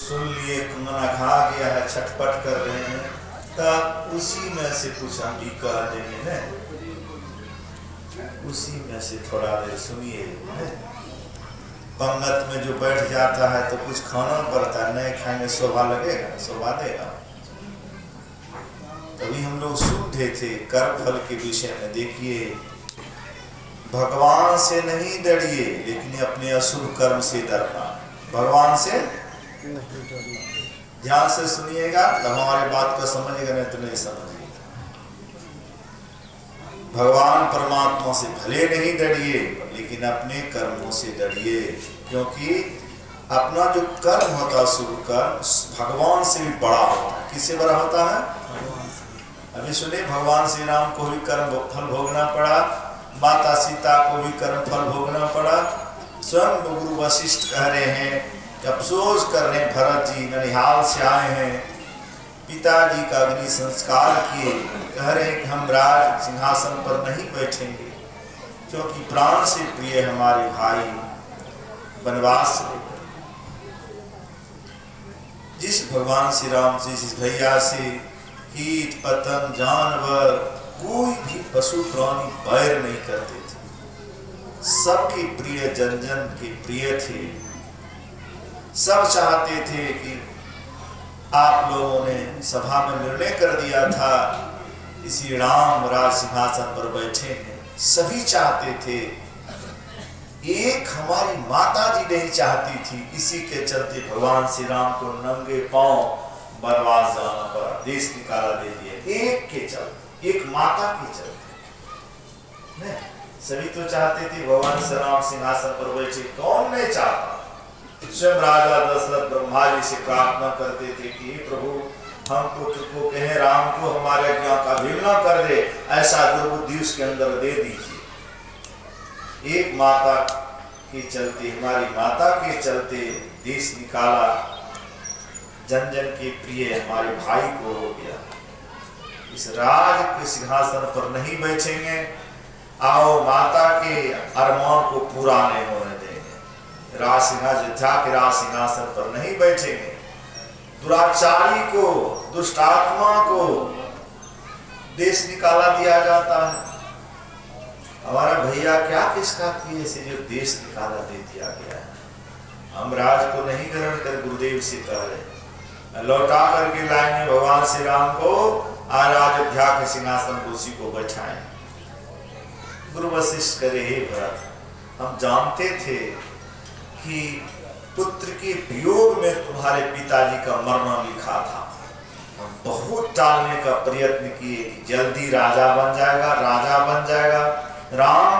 सुन लिए, मना खा गया है, छटपट कर रहे हैं, तब उसी में से कुछ हम भी कह देंगे न, उसी में से थोड़ा देर सुनिए। पंगत में जो बैठ जाता है तो कुछ खाना पड़ता है, नहीं खाएंगे शोभा लगेगा, शोभा देगा। तभी हम लोग सुनते थे कर्म फल के विषय में। देखिए, भगवान से नहीं डरिए, लेकिन अपने अशुभ कर्म से डरना। भगवान से ध्यान से सुनिएगा तो हमारे बात को समझेगा, नहीं तो नहीं समझिएगा। भगवान परमात्मा से भले नहीं डरिए, लेकिन अपने कर्मों से डरिए, क्योंकि अपना जो कर्म होता है शुभ कर्म, भगवान से भी बड़ा होता है। किससे बड़ा होता है? अभी सुने, भगवान श्री राम को भी कर्म फल भोगना पड़ा, माता सीता को भी कर्म फल भोगना पड़ा। स्वयं गुरु वशिष्ठ कह रहे हैं, अफसोस कर रहे हैं, भरत जी ननिहाल से आए हैं, पिताजी का अग्नि संस्कार किए, कह रहे हैं कि हम राज सिंहासन पर नहीं बैठेंगे, क्योंकि प्राण से प्रिय हमारे भाई वनवास से, जिस भगवान श्री राम से, जिस भैया से कीट पतंग जानवर कोई भी पशु प्राणी बैर नहीं करते थे, सबके प्रिय, जन जन के प्रिय थे। सब चाहते थे कि आप लोगों ने सभा में निर्णय कर दिया था इसी राम राज सिंहासन पर बैठे हैं, सभी चाहते थे। एक हमारी माता जी नहीं चाहती थी, इसी के चलते भगवान श्री राम को नंगे पांव वनवास जाना पड़ा, देश निकाला दे दिया। एक के चलते, एक माता के चलते नहीं, सभी तो चाहते थे भगवान श्री राम सिंहासन पर बैठे। कौन नहीं चाहता? स्वयं राजा दशरथ ब्रह्मा जी से प्रार्थना करते थे कि प्रभु, हमको तुमको कहे राम को हमारे आज्ञा का भंग न कर दे, ऐसा दुर्बुद्धि उसके अंदर दे दीजिए। एक माता के चलते, हमारी माता के चलते देश निकाला, जन जन के प्रिय हमारे भाई को हो गया। इस राज के सिंहासन पर नहीं बैठेंगे, आओ माता के अरमान को पूरा नहीं होने देंगे। राज सिंहासन पर नहीं बैठेंगे। दुराचारी को, दुष्ट आत्मा को देश निकाला दिया जाता है। हमारा भैया क्या किसका किए से जो देश निकाला दे दिया गया है। हम राज को नहीं ग्रहण कर, गुरुदेव से कह रहे, लौटा करके लाएंगे भगवान श्री राम को, आज अयोध्या के सिंहासन को उसी को बैठाएं। गुरु वशिष्ठ करे, हे भरत, हम जानते थे कि पुत्र के वियोग में तुम्हारे पिताजी का मरना लिखा था। हम बहुत टालने का प्रयत्न किए कि जल्दी राजा बन जाएगा, राजा बन जाएगा, राम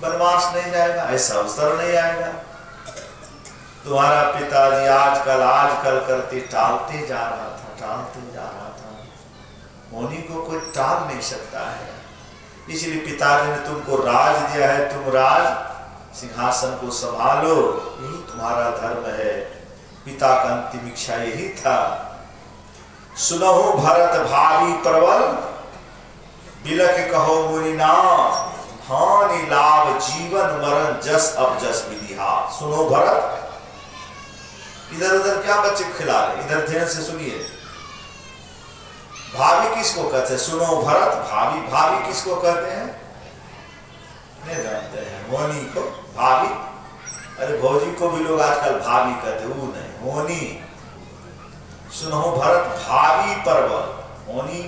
वनवास नहीं जाएगा, ऐसा अवसर नहीं आएगा। तुम्हारा पिताजी आजकल करते टालते जा रहा था, टालते जा रहा था। होनी को कोई टाल नहीं सकता है, इसलिए पिताजी ने तुमको राज दिया है, तुम राज सिंहासन को संभालो, यही तुम्हारा धर्म है। पिता का अंतिम इच्छा यही था। सुनहु भरत भावी प्रबल, बिलख कहो मुनिना, हानि लाभ जीवन मरण जस अब जस विधिहा। सुनो भरत, इधर उधर क्या बच्चे खिला रहे, इधर ध्यान से सुनिए। भाभी किसको कहते हैं? सुनो भरत, भाभी, भाभी किसको कहते हैं? नहीं जानते हैं। होनी को भाभी, अरे भौजी को भी लोग आजकल भाभी कहते, वो नहीं, होनी। सुनो भरत भावी प्रबल, होनी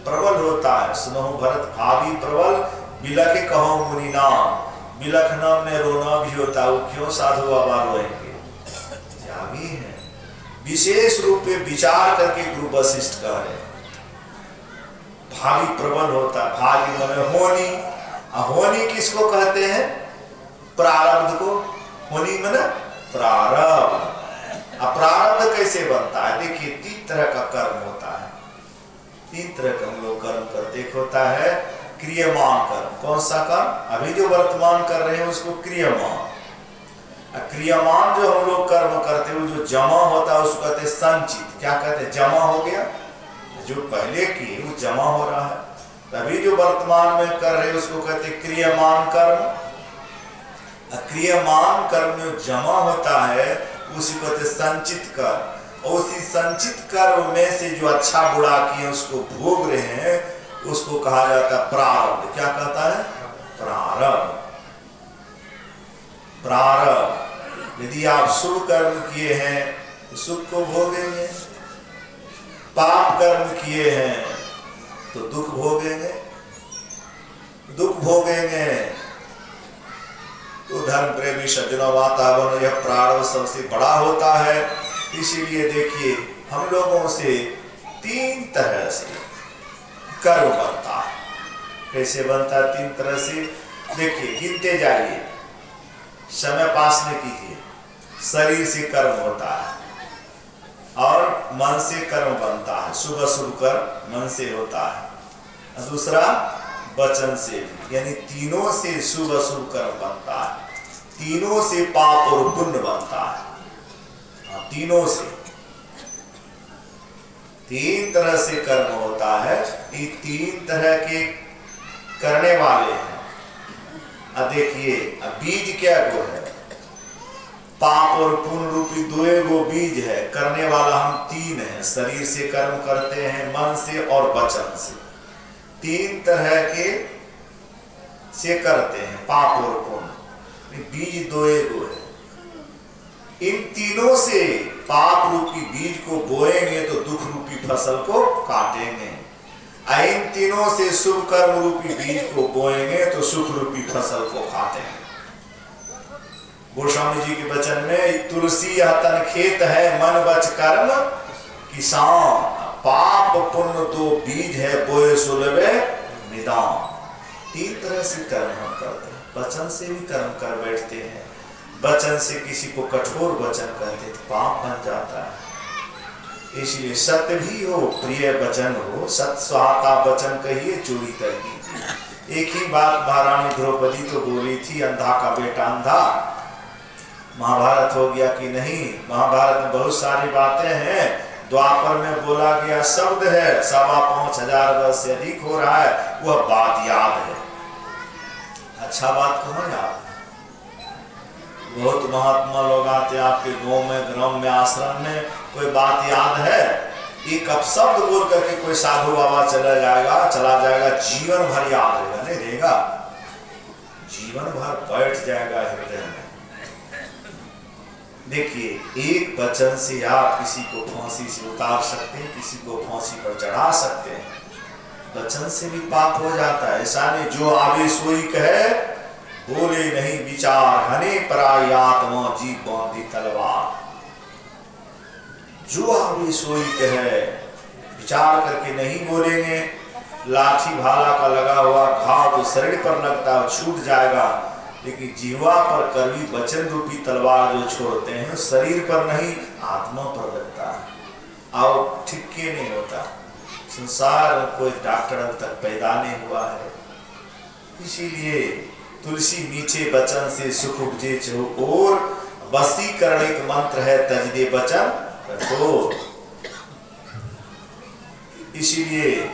प्रबल होता है, सुनो भरत भावी प्रबल, बिलख कहो मुनि नाम। बिलख नाम में रोना भी होता है, वो क्यों साधु बाबा रोएंगे? त्यागी है। विशेष रूप में विचार करके गुरु वशिष्ठ कह रहे, भावी प्रबल होता है, भावी माने होनी। होनी किसको कहते हैं? प्रारब्ध को। होनी माने प्रारब्ध। प्रारब्ध कैसे बनता है? देखिए, 3 तरह का कर्म होता है। 3 तरह का हम लोग कर्म करते। एक होता है क्रियमान कर्म। कौन सा कर्म? अभी जो वर्तमान कर रहे हैं उसको क्रियमान। क्रियमान जो हम लोग कर्म करते हैं, वो जो जमा होता है उसको कहते हैं संचित। क्या कहते हैं? जमा हो गया, जो पहले किए वो जमा हो रहा है। तभी जो वर्तमान में कर रहे उसको कहते क्रियमान कर्म। क्रियमान कर्म जो जमा होता है उसी को कहते संचित कर्म। उसी संचित कर्म में से जो अच्छा बुरा किए उसको भोग रहे हैं, उसको कहा जाता है प्रारब्ध। क्या कहता है? प्रारब्ध। प्रारब्ध। यदि आप शुभ कर्म किए हैं तो सुख को भोगेंगे, पाप कर्म किए हैं तो दुख भोगेंगे, दुख भोगेंगे। तो धर्म प्रेमी सज्जनों, वातावरण यह प्रारब्ध सबसे बड़ा होता है। इसीलिए देखिए, हम लोगों से 3 तरह से कर्म बनता है। कैसे बनता है? 3 तरह से। देखिए, गिनते जाइए, समय पास नहीं कीजिए। शरीर से कर्म होता है और मन से कर्म बनता है। शुभ अशुभ कर्म मन से होता है। दूसरा वचन से भी, यानी तीनों से शुभ अशुभ कर्म बनता है। तीनों से पाप और पुण्य बनता है। तीनों से 3 तरह से कर्म होता है। ये 3 तरह के करने वाले हैं। अब देखिए, बीज क्या गो है? पाप और पुण्य रूपी 2 गो बीज है। करने वाला हम 3 हैं। शरीर से कर्म करते हैं, मन से और वचन से। 3 तरह के से करते हैं, पाप और पुण्य। बीज 2 गो है। इन तीनों से पाप रूपी बीज को बोएंगे तो दुख रूपी फसल को काटेंगे। इन तीनों से शुभ कर्म रूपी बीज को बोएंगे तो सुख रूपी फसल को काटेंगे। गोस्वामी जी के वचन में, तुलसी यह तन खेत है, मन वच कर्म किसान। पाप पुण्य 2 बीज है, बोए सुलभे निदान। 3 तरह से कर्म हम करते हैं। वचन से भी कर्म कर बैठते हैं। वचन से किसी को कठोर वचन कहते तो पाप बन जाता है। इसलिए सत्य भी हो, प्रिय वचन हो, सत्य सुहाता वचन कहिए, चोरी कर कीजिए। एक ही बात महारानी द्रौपदी तो बोली थी, अंधा का बेटा अंधा। महाभारत हो गया कि नहीं? महाभारत में बहुत सारी बातें हैं। द्वापर में बोला गया शब्द है, 5,500 वर्ष से अधिक हो रहा है, वह बात याद है। अच्छा बात कहाँ याद? बहुत महात्मा लोग आते आपके गांव में, ग्राम में, आश्रम में, कोई बात याद है? एक अपशब्द बोल करके कोई साधु बाबा चला जाएगा, जीवन भर याद रहेगा? नहीं रहेगा, जीवन भर बैठ जाएगा हृदय में। देखिए, एक वचन से आप किसी को फांसी से उतार सकते हैं, किसी को फांसी पर चढ़ा सकते हैं। वचन से भी पाप हो जाता है। ऐसा नहीं जो आवे सोई कहे, बोले नहीं विचार, हने पराई आत्मा, जीव बांधी तलवार। जो आवे सोई कहे, विचार करके नहीं बोलेंगे। लाठी भाला का लगा हुआ घाव तो शरीर पर लगता है, छूट जाएगा, लेकिन जीवा पर कड़वी वचन रूपी तलवार जो छोड़ते हैं, शरीर पर नहीं, आत्मा पर लगता है और ठिक्के नहीं होता। संसार में कोई डॉक्टर अब तक पैदा नहीं हुआ है। इसीलिए तुलसी मीठे वचन से सुख उपजे चहुओर, वशीकरण एक मंत्र है, तजदे वचन कठोर। इसीलिए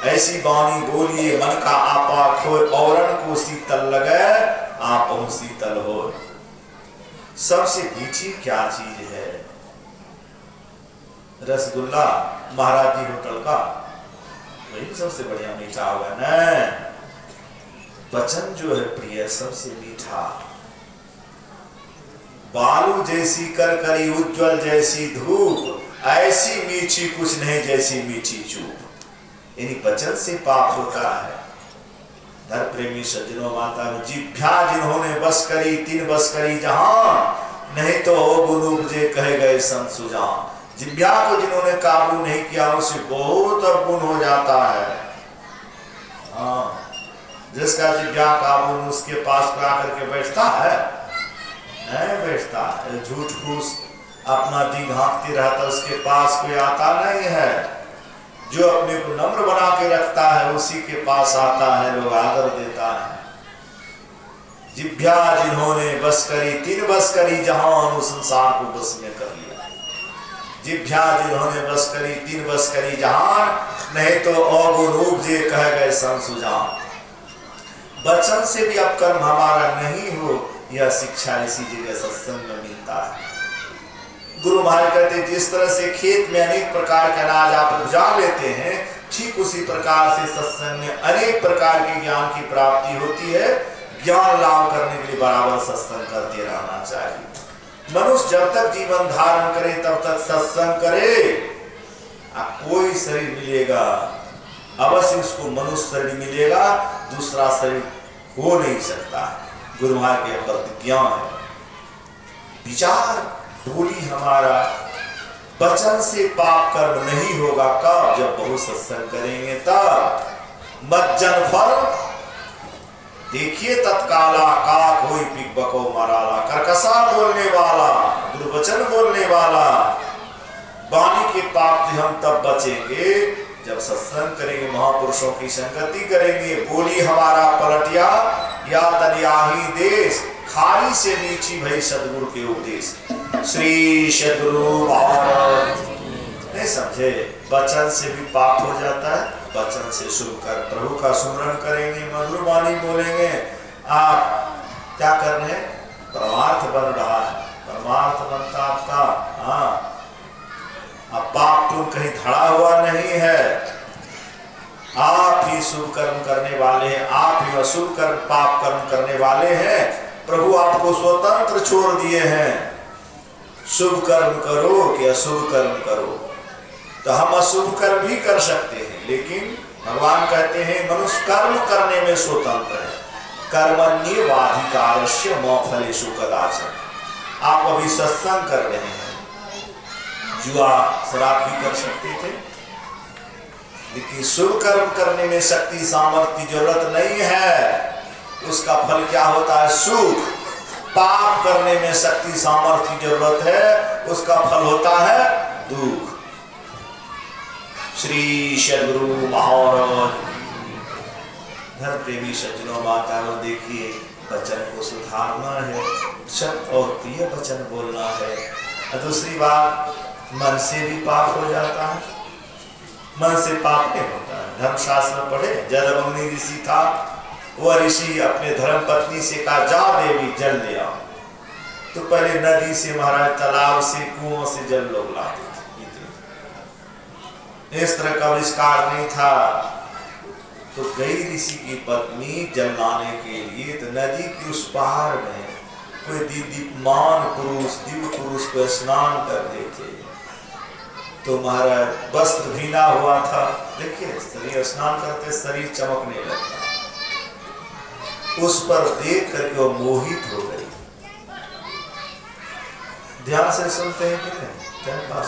ऐसी वाणी बोलिए, मन का आपा खोए, औरन को शीतल लगे, आप शीतल हो। सबसे मीठी क्या चीज है? रसगुल्ला महाराज जी होटल का, वही सबसे बढ़िया मीठा होगा ना। वचन जो है प्रिय, सबसे मीठा। बालू जैसी कर करी उज्जवल जैसी धूप, ऐसी मीठी कुछ नहीं जैसी मीठी चूप। यानी वचन से पाप होता है। धर्म प्रेमी सज्जनों, माता जिभ्या जिन्होंने बस करी, 3 बस करी जहान, नहीं तो गुण उपजे कहे गए संत सुजान। जिभ्या को जिन्होंने काबू नहीं किया, उसे बहुत अवगुण हो जाता है। हाँ, जिसका जिभ्या काबू, उसके पास में आकर के बैठता है? नहीं बैठता है। झूठ फूस अपना दी घांकती रहता, उसके पास कोई आता नहीं है। जो अपने को नम्र बना के रखता है, उसी के पास आता है, लोग आदर देता है। जिभ्या जिन्होंने बस करी, 3 बस करी जहान, उस संसार को बस में कर लिया। जिभ्या जिन्होंने बस करी, 3 बस करी जहान, नहीं तो अवगुण उपजे कह गए संत सुजान। वचन से भी अपकर्म हमारा नहीं हो, यह शिक्षा इसी जगह सत्संग में मिलता है। गुरु महाराज कहते जिस तरह से खेत में अनेक प्रकार के अनाज आप उपजा लेते हैं, ठीक उसी प्रकार से सत्संग में अनेक प्रकार के ज्ञान की प्राप्ति होती है। ज्ञान लाभ करने के लिए बराबर सत्संग करते रहना चाहिए। मनुष्य जब तक जीवन धारण करे तब तक सत्संग करे। कोई शरीर मिलेगा, अवश्य उसको मनुष्य शरीर मिलेगा, दूसरा शरीर हो नहीं सकता। गुरु महाराज के प्रतिज्ञा है। विचार बोली हमारा वचन से पाप कर्म नहीं होगा। कब? जब बहुत सत्संग करेंगे तब। मज्जन फल देखिए तत्काला, का कोई पिक बको मराला, कर्कशा बोलने वाला, दुर्वचन बोलने वाला। वाणी के पाप से हम तब बचेंगे जब सत्संग करेंगे, महापुरुषों की संगति करेंगे। बोली हमारा पलटिया या तनियाही देश, खाली से नीची भई सदगुरु के उपदेश। श्री सदगुरु महाराज नहीं समझे, वचन से भी पाप हो जाता है। वचन से शुभ कर प्रभु का सुमरन करेंगे, मधुर वाणी बोलेंगे। आप क्या कर रहे हैं? परमार्थ बन रहा है, परमार्थ बनता आपका। हाँ, अब पाप तुम कहीं धड़ा हुआ नहीं है। आप ही शुभ कर्म करने वाले हैं, आप ही अशुभ कर्म पाप कर्म करने वाले हैं। प्रभु आपको स्वतंत्र छोड़ दिए हैं। शुभ कर्म करो कि अशुभ कर्म करो। तो हम अशुभ कर्म भी कर सकते हैं, लेकिन भगवान कहते हैं मनुष्य कर्म करने में स्वतंत्र है। कर्मण्येवाधिकारस्य मा फलेषु कदाचन। आप अभी सत्संग कर रहे हैं, जुआ शराब भी कर सकते थे, लेकिन शुभ कर्म करने में शक्ति सामर्थ्य की जरूरत नहीं है। उसका फल क्या होता है? सुख। पाप करने में शक्ति सामर्थ्य की जरूरत है, उसका फल होता है दुख। श्री सद्गुरु महाराज। धर्म प्रेमी सज्जनों माताओं, देखिए वचन को सुधारना है, सत्य और प्रिय वचन बोलना है। और दूसरी बात, मन से भी पाप हो जाता है। मन से पाप नहीं होता है। धर्मशास्त्र में पढ़े, जदमग्नि ऋषि था, वह ऋषि अपने धर्म पत्नी से कहा जा देवी जल ले आओ। तो पहले नदी से, महाराज तालाब से, कुओं से जल लोग लाते थे। इस तरह का आविष्कार नहीं था। तो गई ऋषि की पत्नी जल लाने के लिए, तो नदी की उस पार में कोई दीप्यमान पुरुष, दिव्य पुरुष को स्नान कर रहे थे। तो महाराज वस्त्र भीना हुआ था। देखिए शरीर स्नान करते शरीर चमकने लगता। उस पर देख करके वो मोहित हो गई। ध्यान से सुनते हैं कि नहीं? क्या पास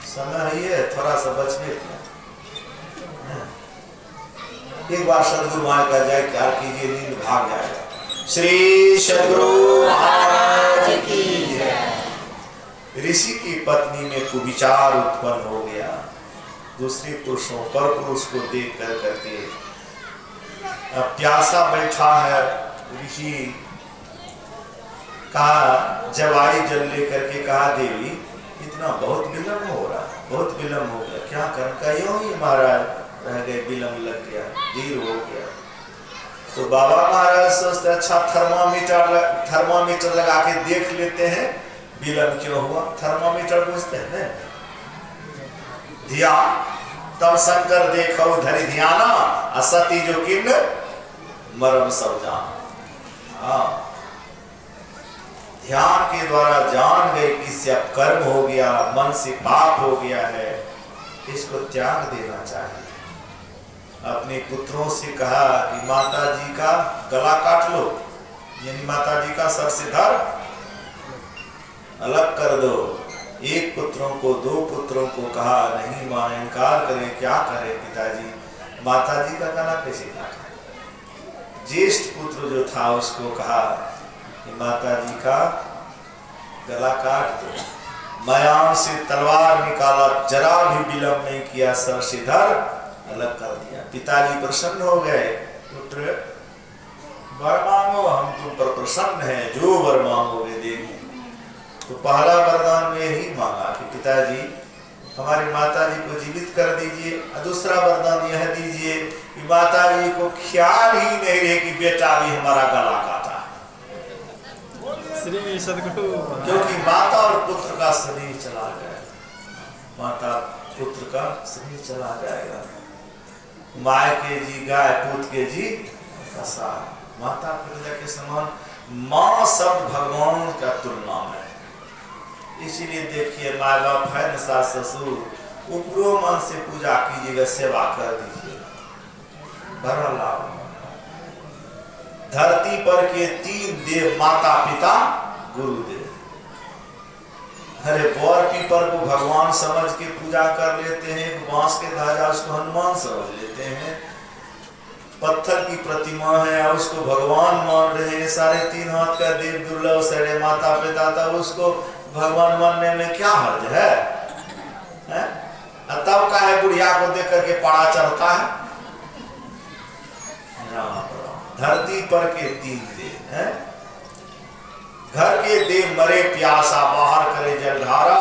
समय ही है, थोड़ा सा बचने का। एक बार सदगुरु महाराज का जाए क्या कीजिए, नींद भाग जाएगा। श्री सद्गुरु महाराज की जय। ऋषि की पत्नी में कुविचार उत्पन्न हो गया। दूसरे पुरुषों पर पुरुष को देख कर करके प्यासा बैठा है। ऋषि कहा, जब आई जल लेकर के कहा देवी इतना बहुत विलम्ब हो रहा है, बहुत विलम्ब हो गया, क्या कर? यूं ही महाराज रह गए, विलम्ब लग गया, देर हो गया। तो बाबा महाराज सोचते अच्छा थर्मामीटर लगा के देख लेते हैं विलम्ब क्यों हुआ। थर्मामीटर पूछते हैं ध्यान, तब शंकर देखो धरि ध्याना, असती जो किन मरम सब जान। हाँ, ध्यान के द्वारा जान गए कि इससे अब कर्म हो गया, मन से पाप हो गया है, इसको त्याग देना चाहिए। अपने पुत्रों से कहा कि माता जी का गला काट लो, यानी माता जी का सर से धड़ अलग कर दो। एक पुत्रों को, दो पुत्रों को कहा नहीं मां, इनकार करें, क्या करें पिताजी, माता जी का गला कैसे काटा। ज्येष्ठ पुत्र जो था उसको कहा कि माता जी का गला काट दो। मयान से तलवार निकाला, जरा भी विलंब नहीं किया, सर से धड़ अलग कर दिया। पिताजी प्रसन्न हो गए। पुत्र वर मांगो, हम तुम पर प्रसन्न हैं, जो वर मांगोगे देंगे। तो पहला वरदान में यही मांगा कि पिताजी हमारी माता जी को जीवित कर दीजिए। दूसरा वरदान यह दीजिए कि माता जी को ख्याल ही नहीं रहे कि बेटा भी हमारा गला काटा। श्री सदगुरु। क्योंकि माता और पुत्र का शरीर चला गया, माता पुत्र का शरीर चला जाएगा। माय के जी गाय, पूत के जी कसाय। माता पिता के समान माँ शब्द भगवान का तुलना में। इसीलिए देखिए, माँ बाप है न, सास ससुर, उपरो मन से पूजा कीजिएगा, सेवा कर दीजिए, बड़ा लाभ। धरती पर के 3 देव, माता पिता गुरुदेव। अरे बर पीपर को भगवान समझ के पूजा कर लेते हैं, बांस के ध्वजा उसको हनुमान समझ लेते हैं, पत्थर की प्रतिमा है उसको भगवान मान रहे हैं, 3.5 हाथ का देव दुर्लभ सड़े माता पिता, तब उसको भगवान मानने में क्या हर्ज है? तब का है बुढ़िया को देख करके पाड़ा चढ़ता है। धरती पर के 3 देव हैं, घर के देव मरे प्यासा, बाहर करे जलधारा,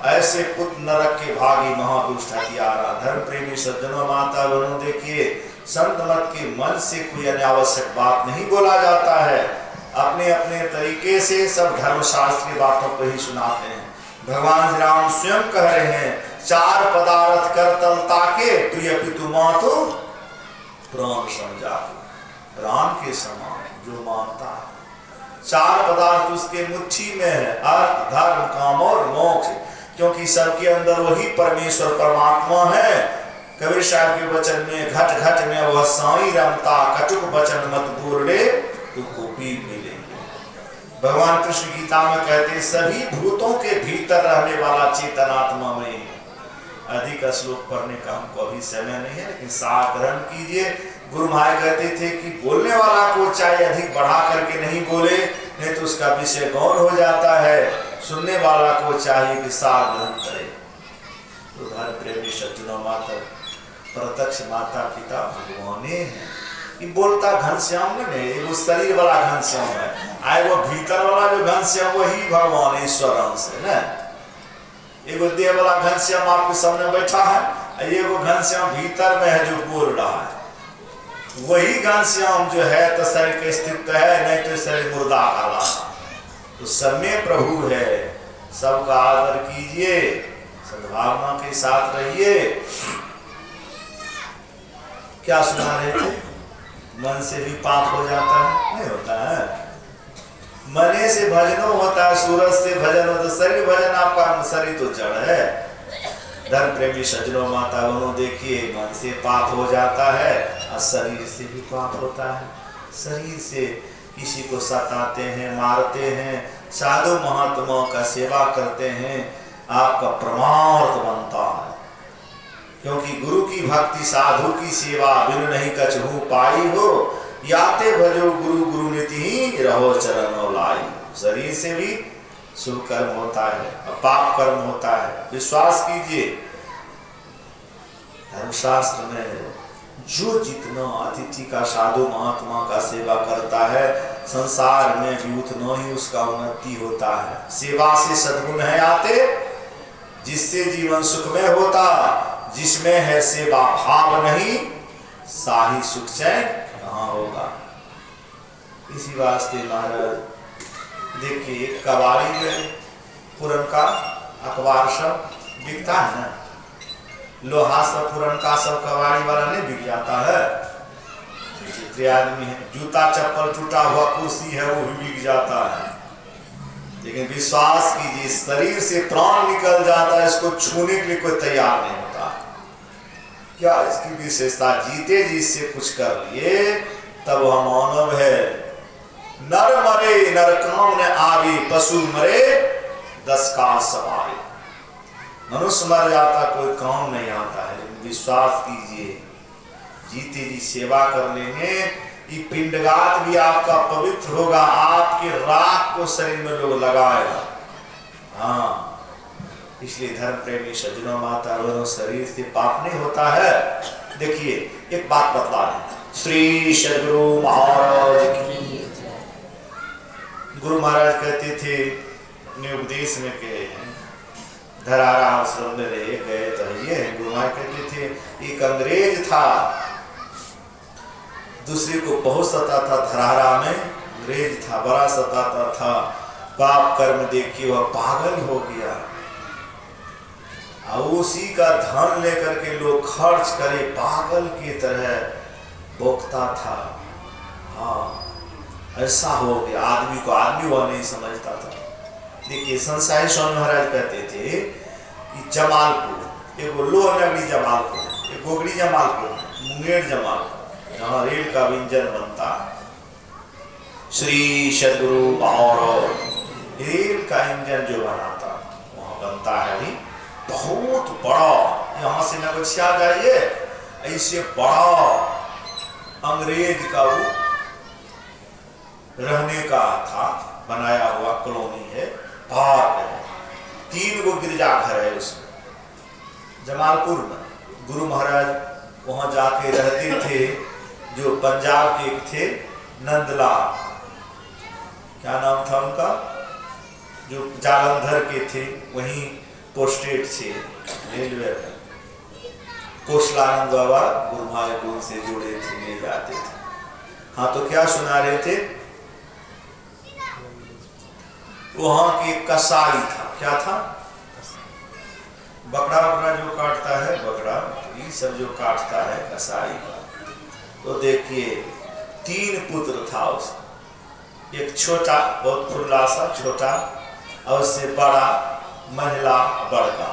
ऐसे पुत्र नरक के भागी महादुष्ट हथियारा। धर्म प्रेमी सज्जनों, माता बहनों, देखिए संत मत के मन से कोई अनावश्यक बात नहीं बोला जाता है। अपने अपने तरीके से सब धर्मशास्त्र की बातों को ही सुनाते हैं। भगवान श्री राम स्वयं कह रहे हैं, 4 पदार्थ कर तल ताके, प्रिय पितु मातु प्राण समझा। प्राण के समान जो मानता है, 4 पदार्थ उसके मुट्ठी में है, अर्थ धर्म काम और मोक्ष, क्योंकि सबके अंदर वही परमेश्वर परमात्मा है। कबीर साहब के वचन में, घट घट में वह साई रमता, कटुक वचन मत बोले तुमको पी मिलेंगे। भगवान कृष्ण गीता में कहते, सभी भूतों के भीतर रहने वाला चेतनात्मा में। अधिक श्लोक पढ़ने का हमको अभी समय नहीं है, लेकिन साथ ग्रहण कीजिए। गुरु महाराज कहते थे कि बोलने वाला को चाहे अधिक बढ़ा करके नहीं बोले, नहीं तो उसका विषय गौण हो जाता है। सुनने वाला को चाहिए कि साथ ग्रहण करे। तो धर्म प्रेमी सज्जनों, माता प्रत्यक्ष माता पिता भगवाने हैं। ये बोलता घनश्याम नहीं, वो शरीर वाला घनश्याम है, आए वो भीतर वाला जो घनश्याम वही भगवान ईश्वर अंश है ना। एगो देह वाला घनश्याम आपके सामने बैठा है, एगो घनश्याम भीतर में है जो बोल रहा है। वही घनश्याम जो है तो शरीर के स्थित है, नहीं तो शरीर मुर्दा काला। तो सब में प्रभु है, सबका आदर कीजिए, सद्भावना के साथ रहिए। क्या सुना रहे थे? मन से भी पाप हो जाता है, नहीं होता है? मने से भजनो होता है, सूरज से भजन होता है, शरीर भजन आपका शरीर तो जड़ है। धर्म प्रेमी सज्जनों, माता बहनों, देखिए मन से पाप हो जाता है और शरीर से भी पाप होता है। शरीर से किसी को सताते हैं, मारते हैं, साधु महात्माओं का सेवा करते हैं, आपका परमार्थ बनता है। क्योंकि गुरु की भक्ति साधु की सेवा, बिन नहीं कछहु पाई हो, याते भजो गुरु गुरु नीति ही रहो चरण लाई। शरीर से भी शुभ कर्म होता है और पाप कर्म होता है। विश्वास कीजिए, धर्मशास्त्र में जो जितना अतिथि का साधु महात्मा का सेवा करता है, संसार में भी उतना ही उसका उन्नति होता है। सेवा से सद्गुण है आते, जिससे जीवन सुख में होता। जिसमें है सेवा भाव नहीं, साही सुख चैन कहाँ होगा। इसी वास्ते महाराज देखिए, कबाड़ी में पुरन का अखबार सब बिकता है ना, लोहा सब पुरन का सब कबाड़ी वाला नहीं बिक जाता है। चित्र आदमी है, जूता चप्पल टूटा हुआ कुर्सी है वो भी बिक जाता है। लेकिन विश्वास कीजिए, शरीर से प्राण निकल जाता है, इसको छूने के लिए कोई तैयार नहीं होता। क्या इसकी विशेषता? जीते जी से कुछ कर लिए तब वह मानव है। नर मरे नर काम न आवे, पशु मरे 10 काल सवारे। मनुष्य मर जाता, कोई काम नहीं आता है। विश्वास कीजिए, जीते जी सेवा कर लेंगे, ये पिंडगात भी आपका पवित्र होगा। आपके राख को शरीर में लोग लगाएगा। हाँ, इसलिए धर्म प्रेमी सज्जनों, माता बहनों, शरीर से पाप नहीं होता है। देखिए एक बात बता दें, श्री सद्गुरु महाराज की। गुरु महाराज कहते थे, अपने उपदेश में कहे हैं, धरारा आश्रम में रहे गए तो ये गुरु महाराज कहते थे, एक अंग्रेज था, दूसरे को बहुत सताता था। धरारा में अंग्रेज था, बड़ा सताता था। पाप कर्म देखिए वह पागल हो गया, और उसी का धन लेकर के लोग खर्च करे, पागल की तरह भोगता था। हाँ, ऐसा हो गया आदमी को, आदमी वह नहीं समझता था। देखिए संसारी स्वामी महाराज कहते थे कि जमालपुर, एक लोह नगरी जमालपुर, एक गोगड़ी जमालपुर, मुंगेर जमालपुर, जहाँ रेल का इंजन बनता है, श्री सदगुरु और रेल का इंजन जो बनाता वहाँ बनता है भी बहुत बड़ा, यहाँ से नगछिया जाइए, ऐसे बड़ा अंग्रेज का वो रहने का था, बनाया हुआ कॉलोनी है, पार्क है, 3 गो गिरजाघर है उसमें जमालपुर में। गुरु महाराज वहां जाके रहते थे, जो पंजाब के थे नंदलाल, क्या नाम था उनका, जो जालंधर के थे, वहीं पोस्टेड थे रेलवे में। कोशलानंद बाबा गुरु महाराज से जुड़े थे, ले जाते थे। हाँ, तो क्या सुना रहे थे, वहां के कसाई था, क्या था, बकरा बकरा जो काटता है, बकरा ये सब जो काटता है कसाई का। तो देखिए 3 पुत्र था उसका, एक छोटा बहुत फुल्ला सा छोटा, और उससे बड़ा महिला बड़का।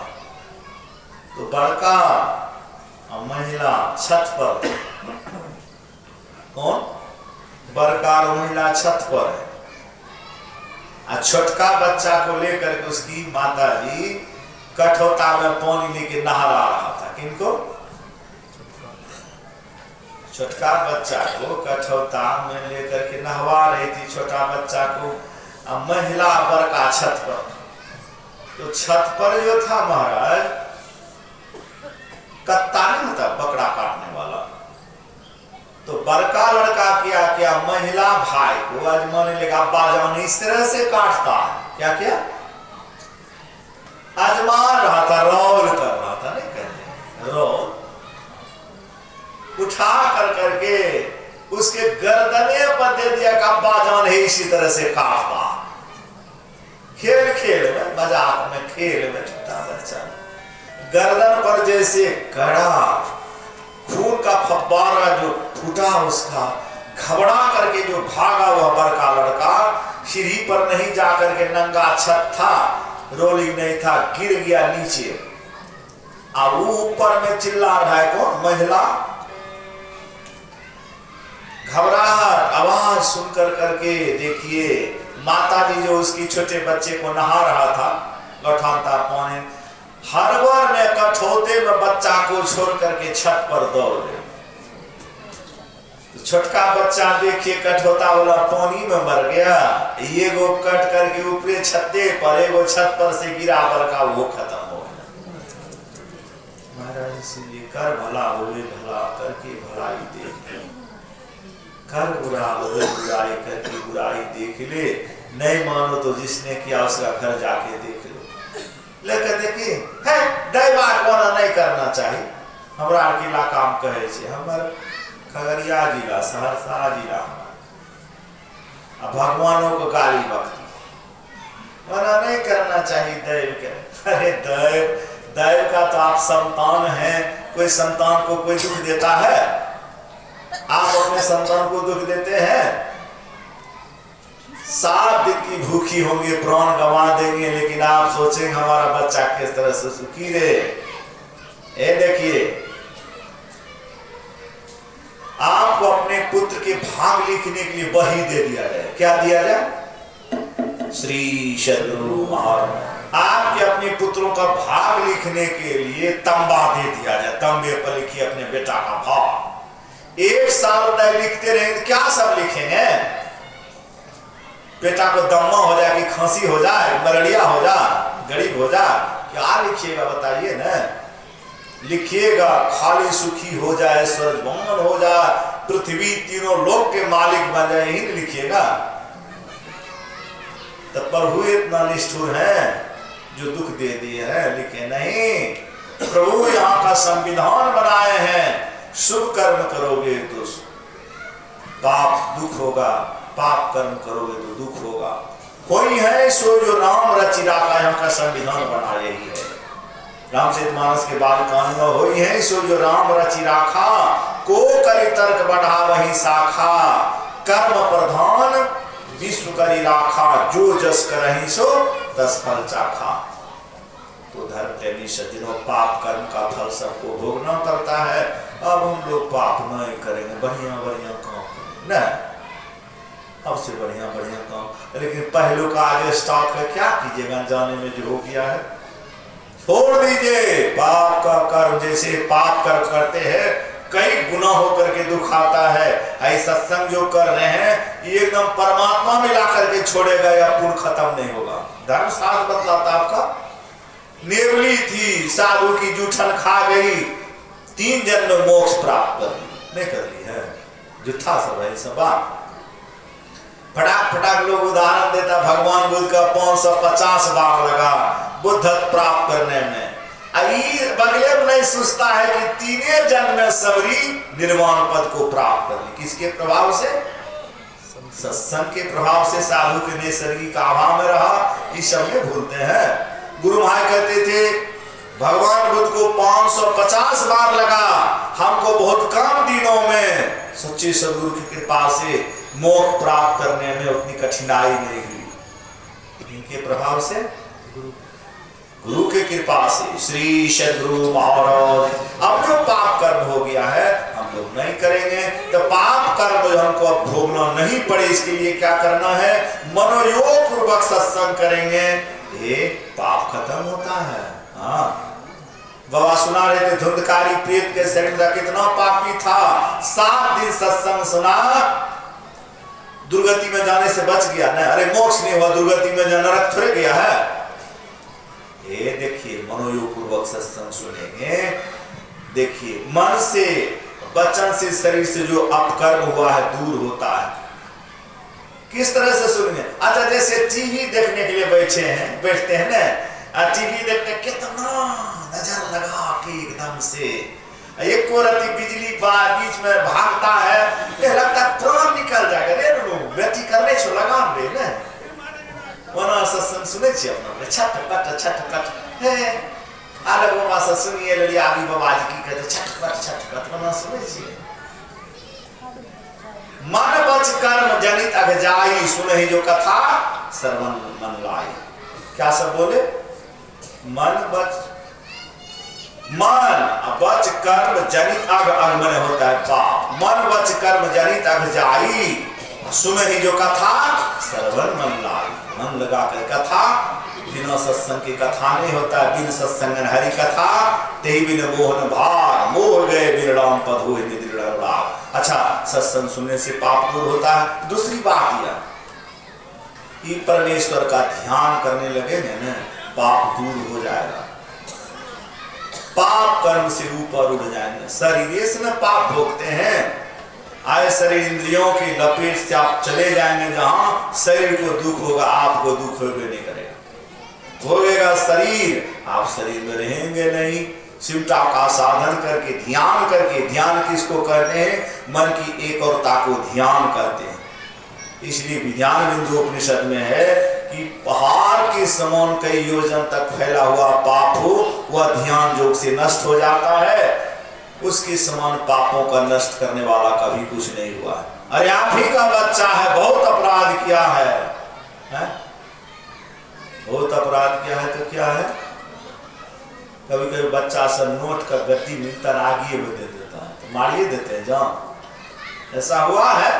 तो बड़का और महिला छत पर, कौन, बड़का और महिला छत पर है, और छोटका बच्चा को लेकर के उसकी माता जी कठौता में पानी लेके नहा रहा था। किनको, छोटका बच्चा को कठौता में लेकर के नहवा रही थी छोटा बच्चा को, और महिला बड़का छत पर। तो छत पर जो था महाराज, कत्ता नहीं होता बकरा काटने वाला, तो बड़का लड़का क्या महिला भाई को आजमाने लगा, बाजान इस तरह से काटता है, क्या क्या आजमान रहा था, रोल कर रहा था, नहीं कहते रोल, उठा कर करके उसके गर्दने पर दे दिया का बाजान है इसी तरह से काटता। खेल खेल में, मजाक में, खेल में छोटा बच्चा गर्दन पर जैसे कड़ा खून का फव्वारा जो फूटा, उसका घबरा करके जो भागा वह बड़का लड़का, सीढ़ी पर नहीं जाकर के, नंगा छत था, रोलिंग नहीं था, गिर गया नीचे। अब वो ऊपर में चिल्ला रहा है, कौन, महिला। घबराहट आवाज सुनकर करके देखिए माता जी जो उसकी छोटे बच्चे को नहा रहा था, गठानता पानी, हरबर में कठौते में बच्चा को छोड़ करके छत पर दौड़ गए। तो छोटका बच्चा देखिए कठौता वाला पानी में मर गया, ये गो कट करके ऊपरे छत्ते पर, एगो छत पर से गिरा बड़का, वो खत्म हो गया। महाराज इसलिए कर भला होवे भला, करके भलाई देख ले, कर बुरा होवे बुराई, करके बुराई देख ले। नहीं मानो तो जिसने किया उसका घर जाके देख लो। लेकिन देखिए है दैवाक वाला नहीं करना चाहिए। हमरा के इलाका में कहे छे, हमर खगड़िया जिला, सहरसा जिला, अब भगवानों को गाली बकती, मना नहीं करना चाहिए दैव के। अरे दैव का तो आप संतान हैं, कोई संतान को कोई दुख देता है? आप अपने संतान को दुख देते हैं? 7 दिन की भूखी होंगे, प्राण गंवा देंगे, लेकिन आप सोचेंगे हमारा बच्चा किस तरह से सुखी रहे। ये देखिए, आपको अपने पुत्र के भाग लिखने के लिए वही दे दिया जाए। क्या दिया जाए? श्री सदगुरु महाराज आपके अपने पुत्रों का भाग लिखने के लिए तंबा दे दिया जाए। तंबे पर लिखिए अपने बेटा का भाग। 1 साल तक लिखते रहेंगे, क्या सब लिखेंगे? बेटा को दम्मा हो जाए, कि खांसी हो जाए, मलेरिया हो जाए, गरीब हो जाए, क्या लिखिएगा बताइए ना? लिखिएगा खाली सुखी हो जाए, स्वर्गवान हो जाए, पृथ्वी तीनों लोक के मालिक बन जाए, यही लिखिएगा। तो प्रभु इतना निष्ठुर है जो दुख दे दिए हैं, लिखे नहीं। प्रभु यहाँ का संविधान बनाए हैं, शुभ कर्म करोगे तो पाप दुख होगा, पाप कर्म करोगे तो दुख होगा। कोई है सो जो राम रचि राखा, यहाँ का संविधान बना यही है। रामचरितमानस के बाल कान में होई है सो जो राम रचि राखा, को करी तर्क बढ़ा वही शाखा, कर्म प्रधान विश्व करी राखा, जो जस करहि सो तस फल चाखा। तो धर्म प्रेमी सज्जनों, पाप कर्म का फल सबको भोगना पड़ता है। अब हम लोग पाप नहीं करेंगे, बढ़िया बढ़िया काम करेंगे ना, अब से बढ़िया बढ़िया काम। लेकिन पहले का आगे स्टॉक है, क्या कीजिएगा जाने में जो हो गया है, छोड़ दीजिए। पाप का कर्म, जैसे पाप कर्म करते हैं कई गुना होकर के दुख आता है, ऐसा सत्संग जो कर रहे हैं ये एकदम परमात्मा में ला करके छोड़ेगा या पुण्य खत्म नहीं होगा। धर्म शास्त्र बतलाता आपका, निर्वली थी साधु की जूठन खा गई, 3 जन्म में मोक्ष प्राप्त कर ली, नहीं कर ली है, जूठा सब है सब बात। फटाक फटाक लोग उदाहरण देता, भगवान बुद्ध का 550 बार लगा बुद्धत्व प्राप्त करने में। बगले में नहीं सोचता है कि 3 जन्म में सबरी निर्वाण पद को प्राप्त कर ली। किसके प्रभाव से? सत्संग के प्रभाव से, साधु के नैसर्गिक आभा में रहा, इस सब में भूलते हैं। गुरु महाराज कहते थे भगवान बुद्ध को 550 बार लगा, हमको बहुत कम दिनों में सच्चे सदगुरु की कृपा से मोक्ष प्राप्त करने में उतनी कठिनाई नहीं हुई। इनके प्रभाव से, गुरु के कृपा से, श्री सद्गुरु महाराज। अब जो पाप कर्म हो गया है हम लोग नहीं करेंगे, तो पाप कर्म जो हमको अब भोगना नहीं पड़े, इसके लिए क्या करना है? मनोयोग पूर्वक सत्संग करेंगे, ये पाप खत्म होता है। हाँ, बाबा सुना रहे थे धुंधकारी प्रेत के शरीर में कितना पापी था, 7 दिन सत्संग सुना, दुर्गति में जाने से बच गया। नहीं, अरे मोक्ष नहीं हुआ, दुर्गति में जाना, नरक थोड़े गया है। ये देखिए मनोयोग पूर्वक सत्संग सुनेंगे, देखिए मन से, वचन से, शरीर से जो अपकर्म हुआ है दूर होता है। किस तरह से सुनेंगे? अच्छा, जैसे टीवी देखने के लिए बैठते हैं ना, टीवी देखते कितना नजर लगा के एकदम से एक को रति बिजली बीच में भागता है, ये लगता है प्राण निकल जाएगा रे, बेटी करने छो लगान रे ना, वना सत्संग सुने छी अपना छटपट हे अलग बाबा से सुनिए लड़िया अभी बाबा जी की कहते छटपट वना सुने छी। मन बच कर्म जनित अघ जाई, सुनहि जो कथा श्रवण मन लाई। क्या सब बोले? मन बच कर्म जनित अघ, अघ मने होता है पाप, मन बच कर्म जनित अघ जाई, सुनहि जो कथा श्रवण मन लाई। मन लगा कर कथा, बिना सत्संग की कथा नहीं होता है। बिन सत्संग हरि कथा, तेहि बिन मोहन भार, मोह गए बिन राम पद होए निद्रिण अनुराग। अच्छा, सत्संग सुनने से पाप दूर होता है। दूसरी बात यह कि परमेश्वर का ध्यान करने लगे ना, पाप दूर हो जाएगा, पाप कर्म से ऊपर उठ जाएंगे। शरीर से न पाप भोगते हैं, आए शरीर इंद्रियों की लपेट से आप चले जाएंगे जहां शरीर को दुख होगा, आपको दुख होगा नहीं करेगा, भोगेगा शरीर, आप शरीर में रहेंगे नहीं। शिवता का साधन करके, ध्यान करके, ध्यान किसको करते हैं? मन की एकता को ध्यान करते हैं। इसलिए विज्ञान बिंदु उपनिषद में है कि पहाड़ के समान कई योजन तक फैला हुआ पाप हो, वह ध्यान योग से नष्ट हो जाता है। उसके समान पापों का नष्ट करने वाला कभी कुछ नहीं हुआ। अरे आप ही का बच्चा है, बहुत अपराध किया है? बहुत अपराध किया है तो क्या है? कभी कभी बच्चा से नोट का गति मिलता आगे में दे देता है, तो मारिए देते हैं जान। ऐसा हुआ है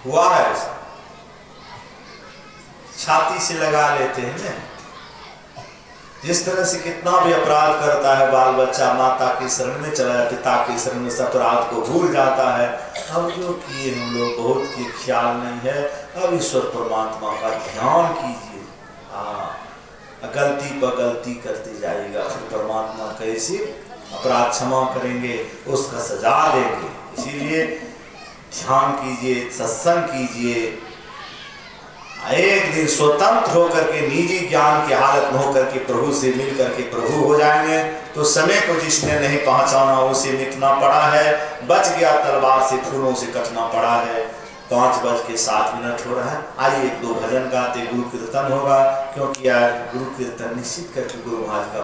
ऐसा, छाती से लगा लेते हैं ना। जिस तरह से कितना भी अपराध करता है बाल बच्चा, माता की शरण में चला जाता, पिता की शरण में अपराध को भूल जाता है। अब जो किए हम लोग बहुत की ख्याल नहीं है। अब ईश्वर परमात्मा का ध्यान कीजिए। गलती पर गलती करते जाएगा, फिर परमात्मा कैसे अपराध क्षमा करेंगे, उसका सजा देंगे। इसीलिए ध्यान कीजिए, सत्संग कीजिए। एक दिन स्वतंत्र होकर के, निजी ज्ञान की हालत में होकर के प्रभु से मिल करके प्रभु हो जाएंगे। तो समय को जिसने नहीं पहचाना उसे मिटना पड़ा है, बच गया तलवार से, फूलों से कटना पड़ा है। 5:07 हो रहा है। आइए 2 भजन गाते गुरु कीर्तन होगा, क्योंकि आज गुरु कीर्तन निश्चित करके गुरु महाराज का